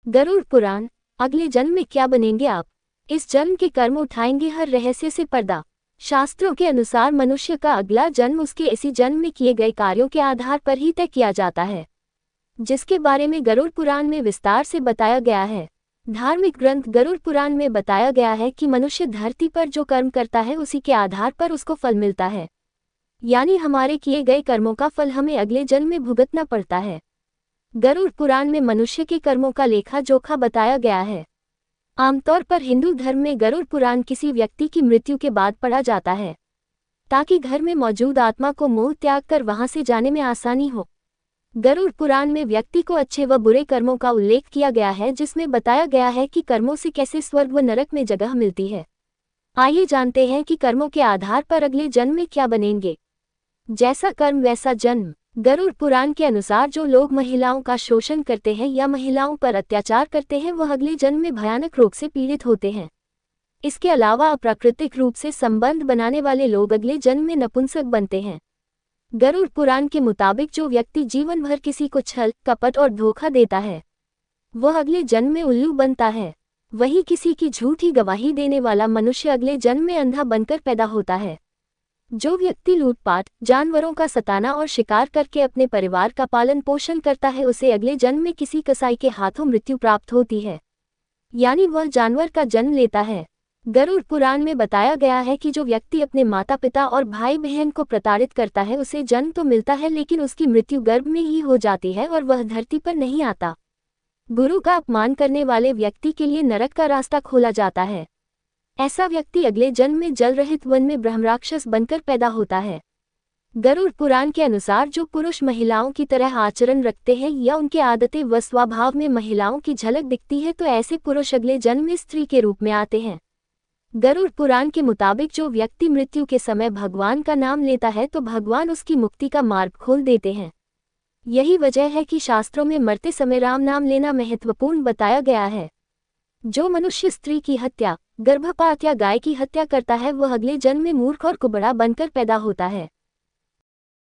गरुड़ पुराण। अगले जन्म में क्या बनेंगे आप? इस जन्म के कर्म उठाएंगे हर रहस्य से पर्दा। शास्त्रों के अनुसार मनुष्य का अगला जन्म उसके इसी जन्म में किए गए कार्यों के आधार पर ही तय किया जाता है, जिसके बारे में गरुड़ पुराण में विस्तार से बताया गया है। धार्मिक ग्रंथ गरुड़ पुराण में बताया गया है कि मनुष्य धरती पर जो कर्म करता है उसी के आधार पर उसको फल मिलता है, यानी हमारे किए गए कर्मों का फल हमें अगले जन्म में भुगतना पड़ता है। गरुड़ पुराण में मनुष्य के कर्मों का लेखा जोखा बताया गया है। आमतौर पर हिंदू धर्म में गरुड़ पुराण किसी व्यक्ति की मृत्यु के बाद पढ़ा जाता है, ताकि घर में मौजूद आत्मा को मोह त्याग कर वहां से जाने में आसानी हो। गरुड़ पुराण में व्यक्ति को अच्छे व बुरे कर्मों का उल्लेख किया गया है, जिसमें बताया गया है कि कर्मों से कैसे स्वर्ग व नरक में जगह मिलती है। आइए जानते हैं कि कर्मों के आधार पर अगले जन्म में क्या बनेंगे। जैसा कर्म वैसा जन्म। गरुड़ पुराण के अनुसार जो लोग महिलाओं का शोषण करते हैं या महिलाओं पर अत्याचार करते हैं वह अगले जन्म में भयानक रोग से पीड़ित होते हैं। इसके अलावा अप्राकृतिक रूप से संबंध बनाने वाले लोग अगले जन्म में नपुंसक बनते हैं। गरुड़ पुराण के मुताबिक जो व्यक्ति जीवन भर किसी को छल कपट और धोखा देता है वह अगले जन्म में उल्लू बनता है। वहीं किसी की झूठी गवाही देने वाला मनुष्य अगले जन्म में अंधा बनकर पैदा होता है। जो व्यक्ति लूटपाट, जानवरों का सताना और शिकार करके अपने परिवार का पालन पोषण करता है उसे अगले जन्म में किसी कसाई के हाथों मृत्यु प्राप्त होती है, यानी वह जानवर का जन्म लेता है। गरुड़ पुराण में बताया गया है कि जो व्यक्ति अपने माता पिता और भाई बहन को प्रताड़ित करता है उसे जन्म तो मिलता है लेकिन उसकी मृत्यु गर्भ में ही हो जाती है और वह धरती पर नहीं आता। गुरु का अपमान करने वाले व्यक्ति के लिए नरक का रास्ता खोला जाता है। ऐसा व्यक्ति अगले जन्म में जल रहित वन में ब्रह्मराक्षस बनकर पैदा होता है। गरुड़ पुराण के अनुसार जो पुरुष महिलाओं की तरह आचरण रखते हैं या उनके आदतें व स्वभाव में महिलाओं की झलक दिखती है तो ऐसे पुरुष अगले जन्म में स्त्री के रूप में आते हैं। गरुड़ पुराण के मुताबिक जो व्यक्ति मृत्यु के समय भगवान का नाम लेता है तो भगवान उसकी मुक्ति का मार्ग खोल देते हैं। यही वजह है कि शास्त्रों में मरते समय राम नाम लेना महत्वपूर्ण बताया गया है। जो मनुष्य स्त्री की हत्या, गर्भपात या गाय की हत्या करता है वह अगले जन्म में मूर्ख और कुबड़ा बनकर पैदा होता है।